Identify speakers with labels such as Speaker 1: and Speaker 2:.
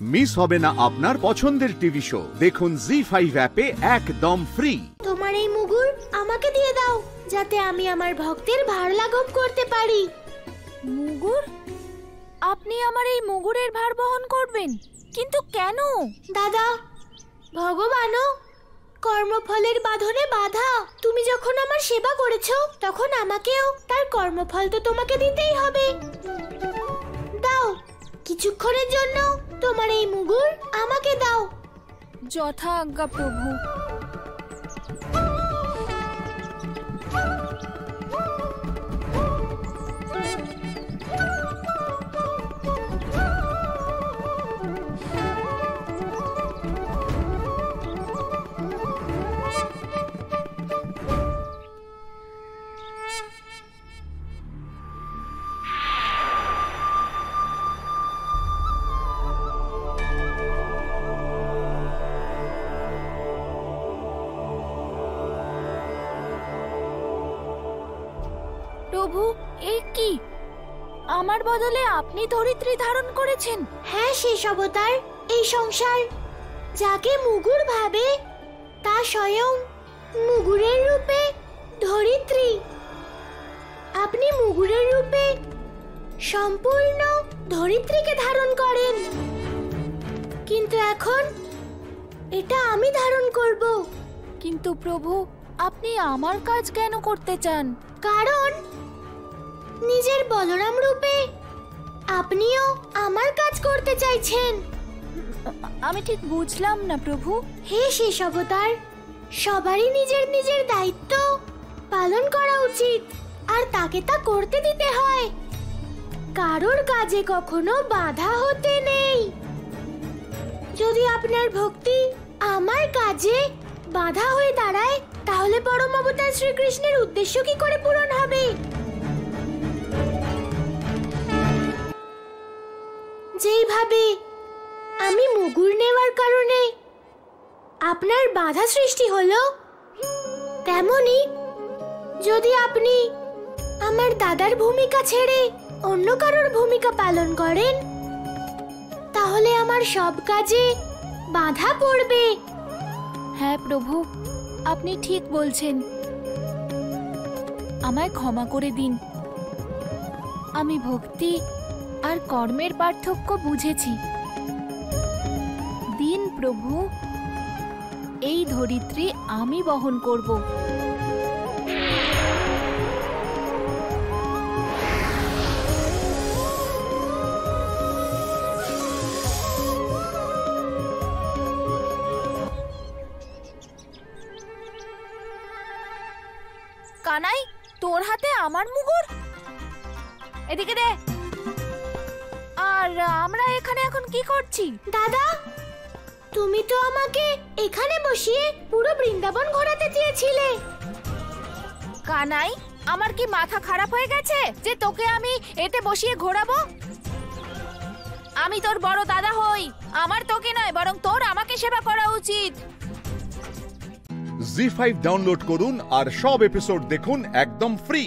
Speaker 1: Miss হবে না আপনার পছন্দের টিভি শো। দেখুন জি5 অ্যাপে একদম ফ্রি।
Speaker 2: তোমার এই মুগুর আমাকে দিয়ে দাও, যাতে আমি আমার ভক্তের ভার লাঘব করতে পারি।
Speaker 3: মুগুর? আপনি আমার এই মুগুরের ভার বহন করবেন? কিন্তু কেন?
Speaker 2: দাদা, ভগবানও কর্মফলের বাঁধনে বাঁধা। তুমি যখন আমার সেবা করেছো, তখন আমাকেও তার কর্মফল তো তোমাকে দিতেই হবে। দাও, কিছুক্ষণের জন্য তোমার এই মুগুর আমাকে দাও।
Speaker 3: যথা আজ্ঞা প্রভু। প্রভু, এই কি? আমার বদলে আপনি ধরিত্রী ধারণ করেছেন?
Speaker 2: হ্যাঁ, শেষ অবতার। এই সংসার যাকে মুগুর ভাবে, তা স্বয়ং মুগুরের রূপে ধরিত্রী। আপনি মুগুরের রূপে সম্পূর্ণ ধরিত্রীকে ধারণ করেন, কিন্তু এখন এটা আমি ধারণ করব।
Speaker 3: কিন্তু প্রভু, আপনি আমার কাজ কেন করতে চান?
Speaker 2: কারণ নিজের বলরাম রূপে আপনিও আমার কাজ করতে চাইছেন।
Speaker 3: আমি ঠিক বুঝলাম না প্রভু।
Speaker 2: হে শেষ অবতার, সবারই নিজের নিজের দায়িত্ব পালন করা উচিত, আর তাকে তা করতে দিতে হয়। কারোর কাজে কখনো বাধা হতে নেই। যদি আপনার ভক্তি আমার কাজে বাধা হয়ে দাঁড়ায়, তাহলে পরম অবতার শ্রীকৃষ্ণের উদ্দেশ্য কি করে পূরণ হবে? যেইভাবে আমি মুগুর নেওয়ার কারণে আপনার বাধা সৃষ্টি হলো, তেমনি যদি আপনি আমার দাদার ভূমিকা ছেড়ে অন্য কারোর ভূমিকা পালন করেন, তাহলে আমার সব কাজে বাধা পড়বে।
Speaker 3: হ্যাঁ প্রভু, আপনি ঠিক বলছেন। আমায় ক্ষমা করে দিন। আমি ভক্তি আর কর্মের পার্থক্য বুঝেছি। দিন প্রভু, এই ধরিত্রী আমি বহন করব। কানাই, তোর হাতে আমার মুগুর? এদিকে দে। আর আমরা এখানে এখন কি করছি?
Speaker 2: দাদা, তুমি তো আমাকে এখানে বসিয়ে পুরো বৃন্দাবন ঘোরাতে চেয়েছিলে।
Speaker 3: কানাই, আমার কি মাথা খারাপ হয়ে গেছে যে তোকে আমি এতে বসিয়ে ঘোরাবো? আমি তোর বড় দাদা হই। আমার তোকে নয়, বরং তোর আমাকে সেবা করা উচিত।
Speaker 1: জি5 ডাউনলোড করুন আর সব এপিসোড দেখুন একদম ফ্রি।